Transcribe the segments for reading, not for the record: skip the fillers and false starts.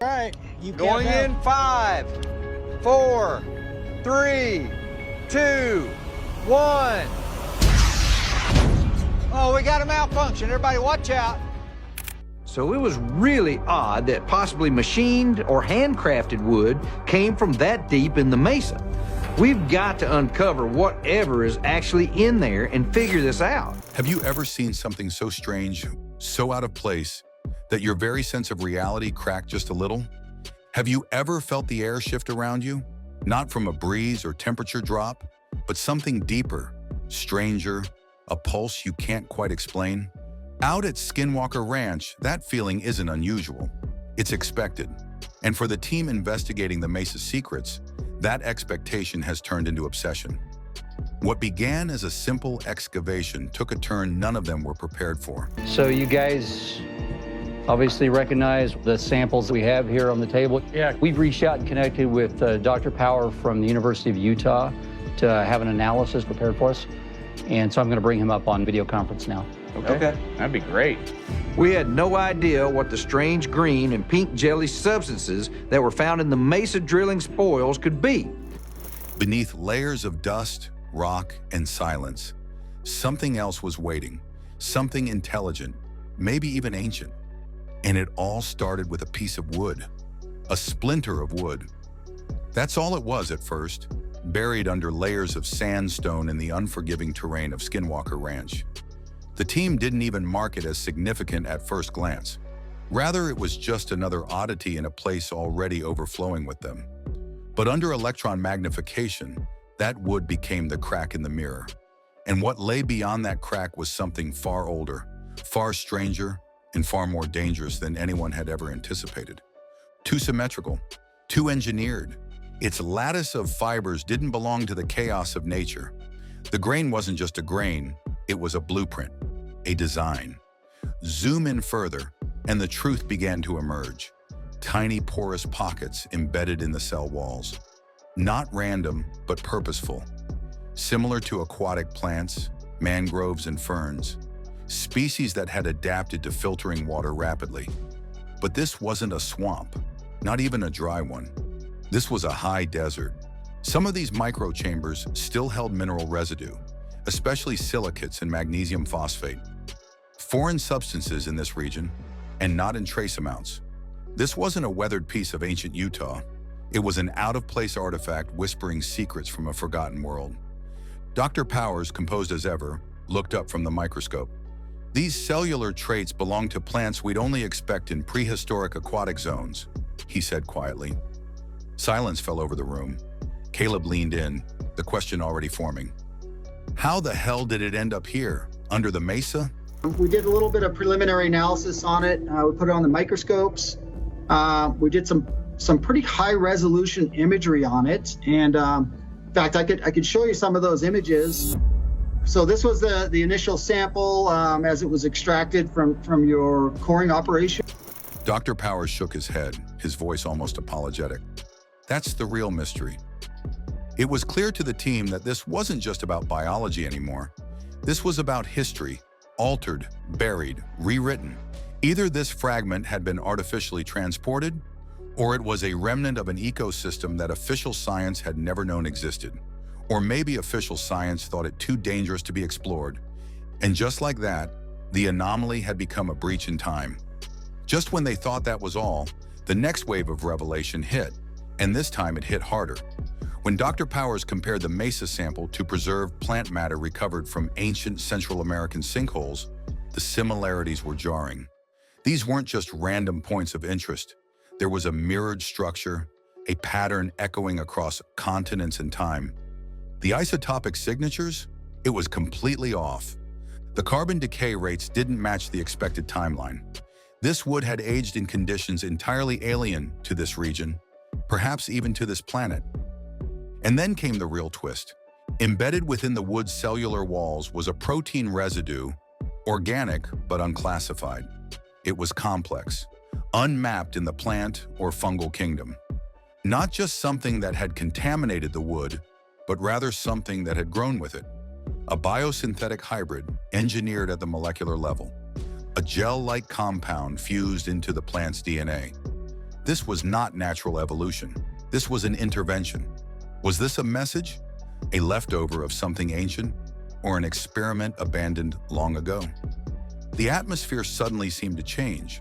All right, you Going in 5, 4, 3, 2, 1. Oh, we got a malfunction. Everybody watch out. So it was really odd that possibly machined or handcrafted wood came from that deep in the mesa. We've got to uncover whatever is actually in there and figure this out. Have you ever seen something so strange, so out of place, that your very sense of reality cracked just a little? Have you ever felt the air shift around you? Not from a breeze or temperature drop, but something deeper, stranger, a pulse you can't quite explain? Out at Skinwalker Ranch, that feeling isn't unusual. It's expected. And for the team investigating the Mesa secrets, that expectation has turned into obsession. What began as a simple excavation took a turn none of them were prepared for. So you guys obviously recognize the samples that we have here on the table. Yeah. We've reached out and connected with Dr. Power from the University of Utah to have an analysis prepared for us. And so I'm going to bring him up on video conference now. Okay, that'd be great. We had no idea what the strange green and pink jelly substances that were found in the Mesa drilling spoils could be. Beneath layers of dust, rock, and silence, something else was waiting, something intelligent, maybe even ancient. And it all started with a piece of wood, a splinter of wood. That's all it was at first, buried under layers of sandstone in the unforgiving terrain of Skinwalker Ranch. The team didn't even mark it as significant at first glance. Rather, it was just another oddity in a place already overflowing with them. But under electron magnification, that wood became the crack in the mirror. And what lay beyond that crack was something far older, far stranger, and far more dangerous than anyone had ever anticipated. Too symmetrical, too engineered. Its lattice of fibers didn't belong to the chaos of nature. The grain wasn't just a grain, it was a blueprint, a design. Zoom in further, and the truth began to emerge. Tiny porous pockets embedded in the cell walls. Not random, but purposeful. Similar to aquatic plants, mangroves, and ferns. Species that had adapted to filtering water rapidly. But this wasn't a swamp, not even a dry one. This was a high desert. Some of these microchambers still held mineral residue, especially silicates and magnesium phosphate. Foreign substances in this region, and not in trace amounts. This wasn't a weathered piece of ancient Utah. It was an out-of-place artifact whispering secrets from a forgotten world. Dr. Powers, composed as ever, looked up from the microscope. These cellular traits belong to plants we'd only expect in prehistoric aquatic zones, he said quietly. Silence fell over the room. Caleb leaned in, the question already forming. How the hell did it end up here, under the mesa? We did a little bit of preliminary analysis on it. We put it on the microscopes. We did some pretty high resolution imagery on it. And in fact, I could show you some of those images. So this was the initial sample as it was extracted from your coring operation. Dr. Powers shook his head, his voice almost apologetic. That's the real mystery. It was clear to the team that this wasn't just about biology anymore. This was about history, altered, buried, rewritten. Either this fragment had been artificially transported, or it was a remnant of an ecosystem that official science had never known existed. Or maybe official science thought it too dangerous to be explored. And just like that, the anomaly had become a breach in time. Just when they thought that was all, the next wave of revelation hit, and this time it hit harder. When Dr. Powers compared the Mesa sample to preserved plant matter recovered from ancient Central American sinkholes, the similarities were jarring. These weren't just random points of interest. There was a mirrored structure, a pattern echoing across continents and time. The isotopic signatures? It was completely off. The carbon decay rates didn't match the expected timeline. This wood had aged in conditions entirely alien to this region, perhaps even to this planet. And then came the real twist. Embedded within the wood's cellular walls was a protein residue, organic but unclassified. It was complex, unmapped in the plant or fungal kingdom. Not just something that had contaminated the wood, but rather something that had grown with it. A biosynthetic hybrid engineered at the molecular level. A gel-like compound fused into the plant's DNA. This was not natural evolution. This was an intervention. Was this a message? A leftover of something ancient? Or an experiment abandoned long ago? The atmosphere suddenly seemed to change.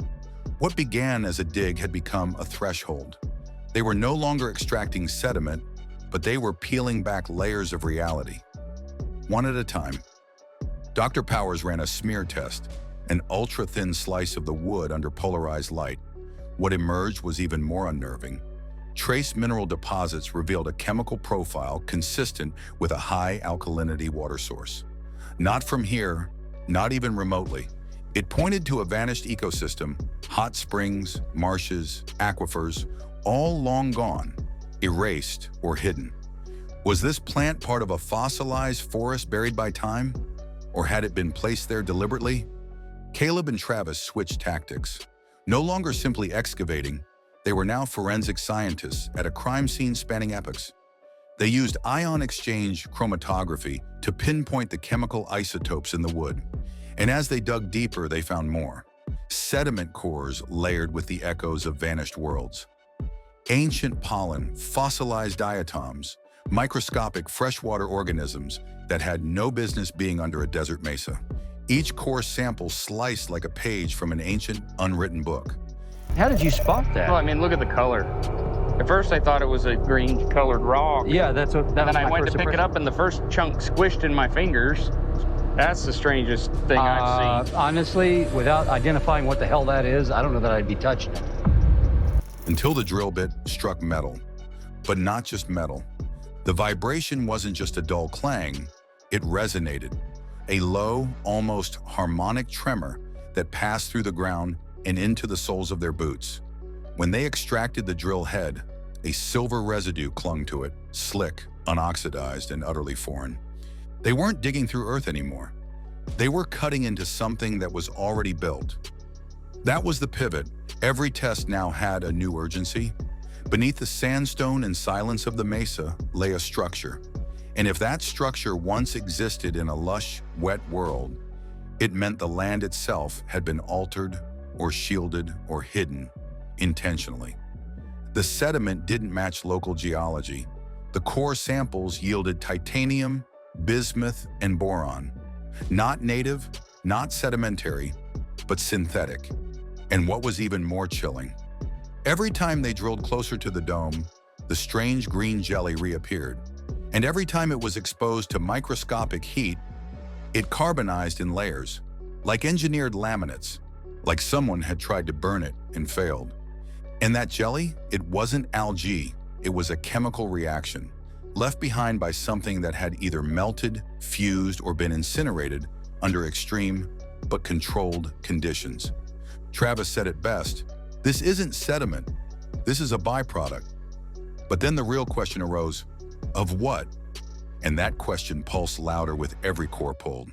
What began as a dig had become a threshold. They were no longer extracting sediment, but they were peeling back layers of reality. One at a time. Dr. Powers ran a smear test, an ultra-thin slice of the wood under polarized light. What emerged was even more unnerving. Trace mineral deposits revealed a chemical profile consistent with a high alkalinity water source. Not from here, not even remotely. It pointed to a vanished ecosystem, hot springs, marshes, aquifers, all long gone, erased or hidden. Was this plant part of a fossilized forest buried by time? Or had it been placed there deliberately? Caleb and Travis switched tactics. No longer simply excavating, they were now forensic scientists at a crime scene spanning epochs. They used ion exchange chromatography to pinpoint the chemical isotopes in the wood. And as they dug deeper, they found more. Sediment cores layered with the echoes of vanished worlds. Ancient pollen, fossilized diatoms, microscopic freshwater organisms that had no business being under a desert mesa. Each core sample sliced like a page from an ancient, unwritten book. How did you spot that? Well, I mean, look at the color. At first, I thought it was a green-colored rock. Yeah, that's what. That And then was I my went first to pick it impression. up, and the first chunk squished in my fingers. That's the strangest thing I've seen. Honestly, without identifying what the hell that is, I don't know that I'd be touching it. Until the drill bit struck metal. But not just metal. The vibration wasn't just a dull clang, it resonated. A low, almost harmonic tremor that passed through the ground and into the soles of their boots. When they extracted the drill head, a silver residue clung to it, slick, unoxidized, and utterly foreign. They weren't digging through earth anymore. They were cutting into something that was already built. That was the pivot. Every test now had a new urgency. Beneath the sandstone and silence of the mesa lay a structure. And if that structure once existed in a lush, wet world, it meant the land itself had been altered or shielded or hidden intentionally. The sediment didn't match local geology. The core samples yielded titanium, bismuth, and boron. Not native, not sedimentary, but synthetic. And what was even more chilling, every time they drilled closer to the dome, the strange green jelly reappeared. And every time it was exposed to microscopic heat, it carbonized in layers, like engineered laminates, like someone had tried to burn it and failed. And that jelly, it wasn't algae, it was a chemical reaction, left behind by something that had either melted, fused, or been incinerated under extreme but controlled conditions. Travis said it best, this isn't sediment, this is a byproduct. But then the real question arose, of what? And that question pulsed louder with every core pulled.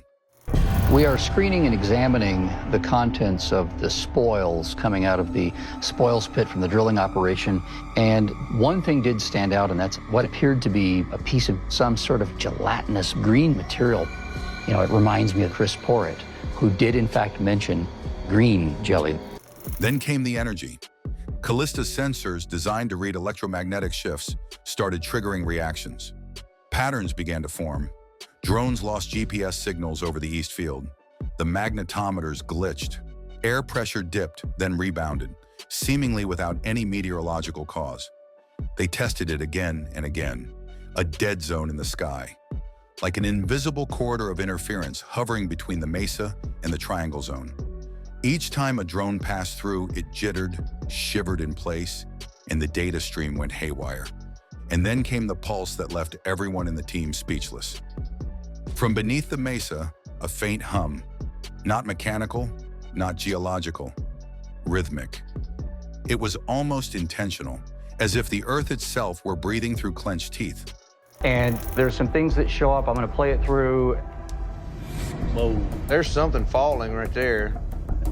We are screening and examining the contents of the spoils coming out of the spoils pit from the drilling operation. And one thing did stand out, and that's what appeared to be a piece of some sort of gelatinous green material. You know, it reminds me of Chris Porritt, who did in fact mention green jelly. Then came the energy. Callista's sensors, designed to read electromagnetic shifts, started triggering reactions. Patterns began to form. Drones lost GPS signals over the east field. The magnetometers glitched. Air pressure dipped, then rebounded, seemingly without any meteorological cause. They tested it again and again, a dead zone in the sky, like an invisible corridor of interference hovering between the mesa and the triangle zone. Each time a drone passed through, it jittered, shivered in place, and the data stream went haywire. And then came the pulse that left everyone in the team speechless. From beneath the mesa, a faint hum, not mechanical, not geological, rhythmic. It was almost intentional, as if the earth itself were breathing through clenched teeth. And there's some things that show up. I'm going to play it through. Whoa. There's something falling right there.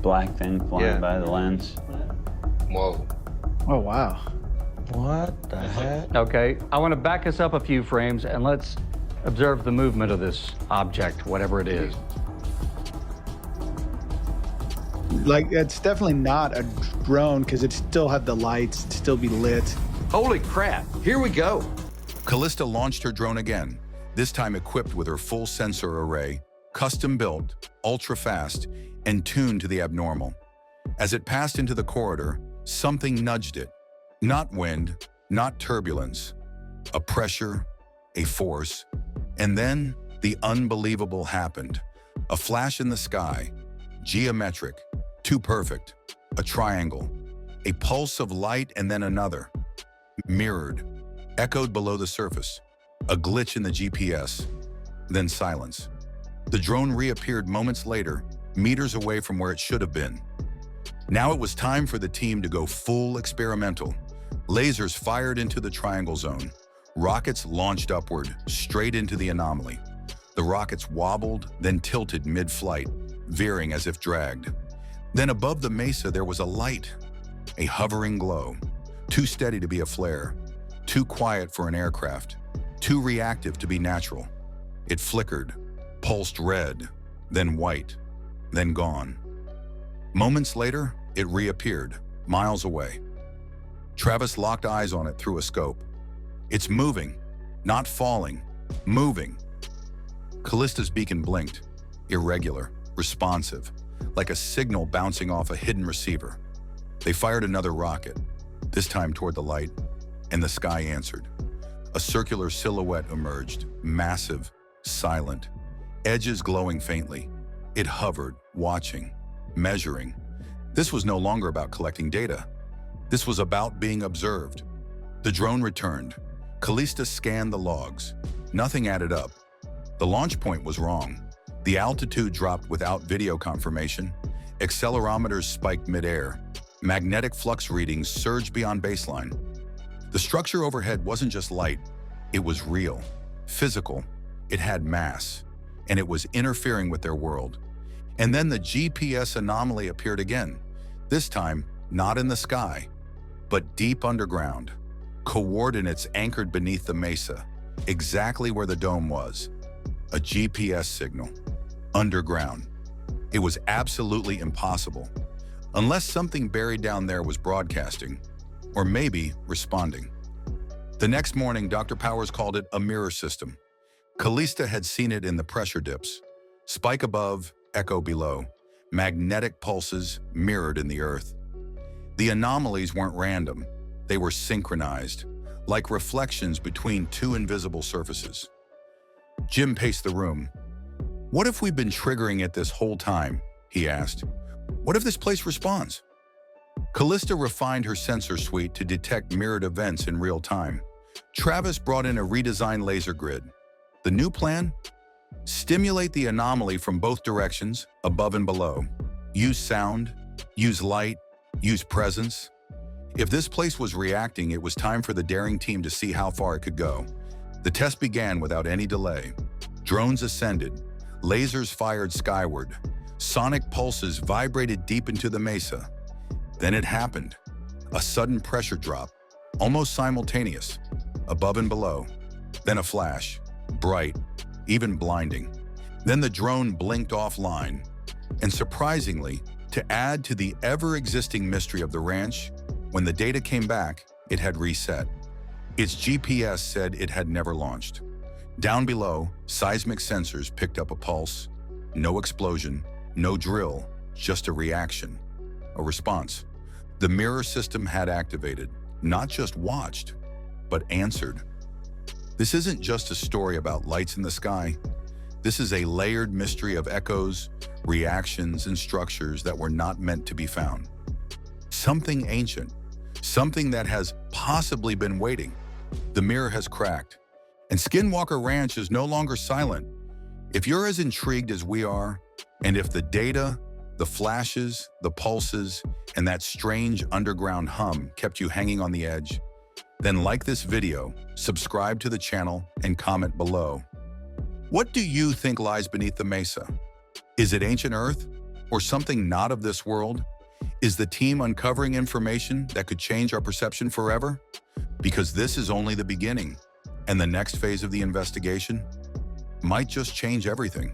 Black thing flying Yeah. by the lens. Whoa. Oh, wow. What the heck? Okay, I want to back us up a few frames and let's observe the movement of this object, whatever it is. Like, it's definitely not a drone because it still had the lights, it'd still be lit. Holy crap, here we go. Callista launched her drone again, this time equipped with her full sensor array, custom-built, ultra-fast, and tuned to the abnormal. As it passed into the corridor, something nudged it. Not wind, not turbulence. A pressure, a force, and then the unbelievable happened. A flash in the sky, geometric, too perfect, a triangle, a pulse of light and then another, mirrored, echoed below the surface, a glitch in the GPS, then silence. The drone reappeared moments later, meters away from where it should have been. Now it was time for the team to go full experimental. Lasers fired into the triangle zone. Rockets launched upward, straight into the anomaly. The rockets wobbled, then tilted mid-flight, veering as if dragged. Then above the mesa there was a light, a hovering glow, too steady to be a flare, too quiet for an aircraft, too reactive to be natural. It flickered, pulsed red, then white, then gone. Moments later, it reappeared, miles away. Travis locked eyes on it through a scope. It's moving, not falling, moving. Callista's beacon blinked, irregular, responsive, like a signal bouncing off a hidden receiver. They fired another rocket, this time toward the light, and the sky answered. A circular silhouette emerged, massive, silent, edges glowing faintly. It hovered, watching, measuring. This was no longer about collecting data. This was about being observed. The drone returned. Callista scanned the logs. Nothing added up. The launch point was wrong. The altitude dropped without video confirmation. Accelerometers spiked midair. Magnetic flux readings surged beyond baseline. The structure overhead wasn't just light. It was real, physical. It had mass, and it was interfering with their world. And then the GPS anomaly appeared again. This time, not in the sky, but deep underground. Coordinates anchored beneath the mesa, exactly where the dome was. A GPS signal. Underground. It was absolutely impossible, unless something buried down there was broadcasting, or maybe responding. The next morning, Dr. Powers called it a mirror system. Callista had seen it in the pressure dips. Spike above, echo below. Magnetic pulses mirrored in the earth. The anomalies weren't random. They were synchronized, like reflections between two invisible surfaces. Jim paced the room. "What if we've been triggering it this whole time?" he asked. "What if this place responds?" Callista refined her sensor suite to detect mirrored events in real time. Travis brought in a redesigned laser grid. The new plan? Stimulate the anomaly from both directions, above and below. Use sound, use light, use presence. If this place was reacting, it was time for the daring team to see how far it could go. The test began without any delay. Drones ascended, lasers fired skyward, sonic pulses vibrated deep into the mesa. Then it happened. A sudden pressure drop, almost simultaneous, above and below. Then a flash, bright, even blinding. Then the drone blinked offline. And surprisingly, to add to the ever-existing mystery of the ranch, when the data came back, it had reset. Its GPS said it had never launched. Down below, seismic sensors picked up a pulse. No explosion, no drill, just a reaction, a response. The mirror system had activated, not just watched, but answered. This isn't just a story about lights in the sky. This is a layered mystery of echoes, reactions, and structures that were not meant to be found. Something ancient, something that has possibly been waiting. The mirror has cracked, and Skinwalker Ranch is no longer silent. If you're as intrigued as we are, and if the data, the flashes, the pulses, and that strange underground hum kept you hanging on the edge, then like this video, subscribe to the channel, and comment below. What do you think lies beneath the mesa? Is it ancient Earth, or something not of this world? Is the team uncovering information that could change our perception forever? Because this is only the beginning, and the next phase of the investigation might just change everything.